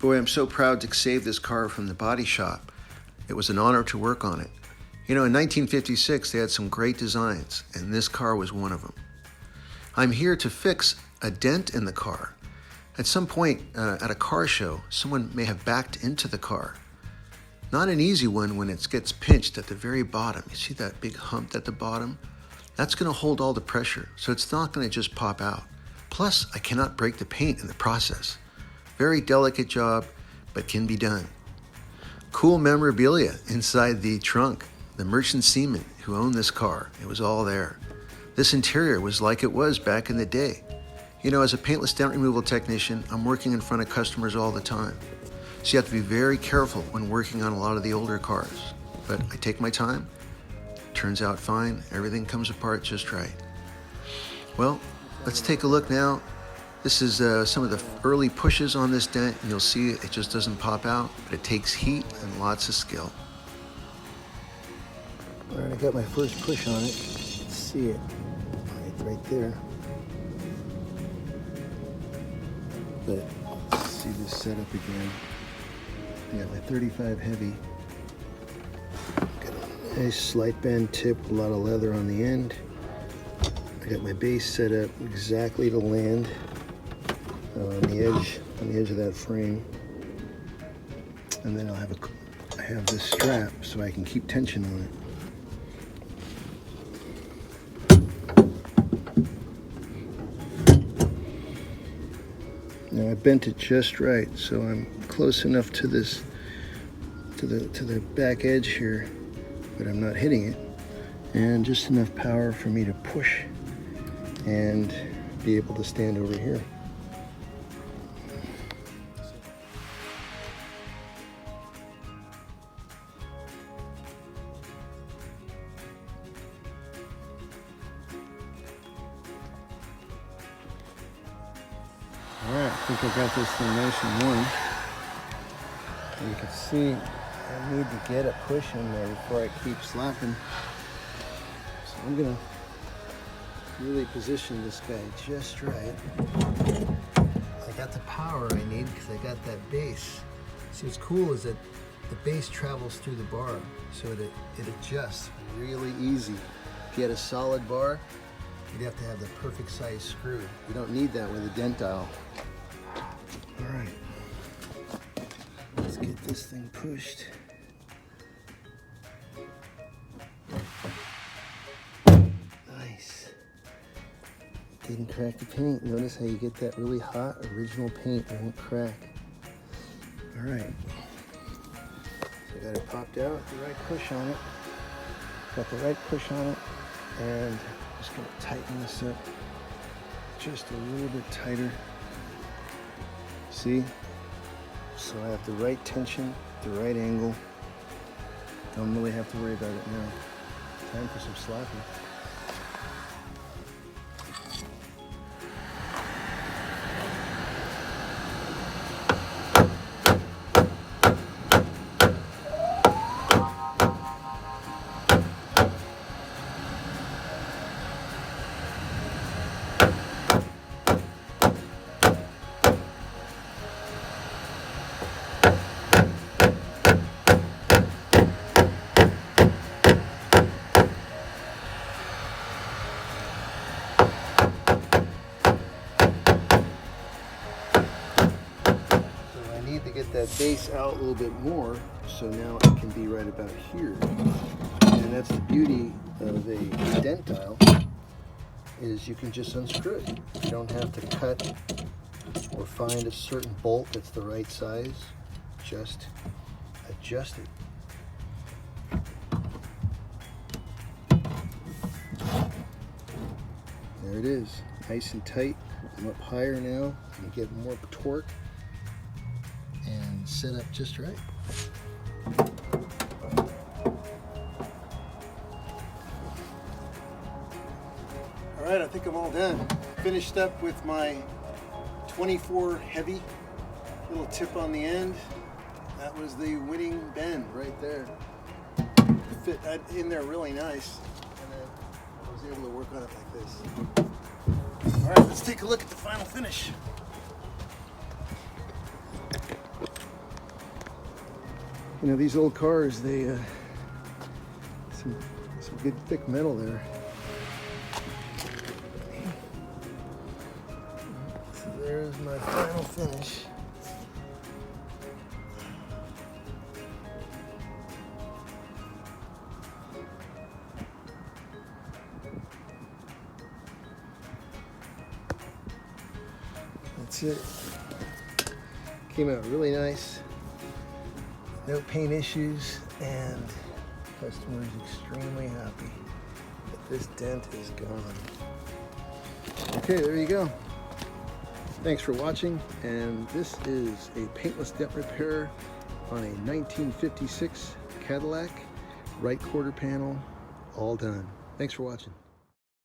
Boy, I'm so proud to save this car from the body shop. It was an honor to work on it. You know, in 1956, they had some great designs, and this car was one of them. I'm here to fix a dent in the car. At some point at a car show, someone may have backed into the car. Not an easy one when it gets pinched at the very bottom. You see that big hump at the bottom? That's going to hold all the pressure, so it's not going to just pop out. Plus, I cannot break the paint in the process. Very delicate job, but can be done. Cool memorabilia inside the trunk. The merchant seaman who owned this car, it was all there. This interior was like it was back in the day. You know, as a paintless dent removal technician, I'm working in front of customers all the time. So you have to be very careful when working on a lot of the older cars. But I take my time, turns out fine, everything comes apart just right. Well, let's take a look now. This is some of the early pushes on this dent, and you'll see it just doesn't pop out, but it takes heat and lots of skill. All right, I got my first push on it. Let's see it right there. But let's see this setup again. I got my 35 heavy. Got a nice slight bend tip, a lot of leather on the end. I got my base set up exactly to land on the edge of that frame, and then I have this strap so I can keep tension on it. Now I bent it just right, so I'm close enough to this to the back edge here, but I'm not hitting it, and just enough power for me to push and be able to stand over here. Alright, I think I got this thing nice and warm. You can see I need to get a push in there before I keep slapping. So I'm gonna really position this guy just right. I got the power I need because I got that base. See, what's cool is that the base travels through the bar, so it adjusts really easy. If you had a solid bar, you'd have to have the perfect size screw. You don't need that with a DentDial. All right, let's get this thing pushed. Nice. Didn't crack the paint. Notice how you get that really hot original paint won't crack. All right, so I got it popped out, the right push on it. Got the right push on it, and just gonna tighten this up just a little bit tighter. See? So I have the right tension, the right angle. Don't really have to worry about it now. Time for some slapping. Get that base out a little bit more, so now it can be right about here. And that's the beauty of a DentDial, is you can just unscrew it. You don't have to cut or find a certain bolt that's the right size. Just adjust it. There it is, nice and tight. I'm up higher now and get more torque. And set up just right. All right, I think I'm all done. Finished up with my 24 heavy, little tip on the end. That was the winning bend right there. Fit in there really nice, and then I was able to work on it like this. All right, let's take a look at the final finish. You know, these old cars, they some good thick metal there. So there's my final finish. That's it. Came out really nice. No paint issues, and the customer is extremely happy that this dent is gone. Okay, there you go. Thanks for watching, and this is a paintless dent repair on a 1956 Cadillac, right quarter panel, all done. Thanks for watching.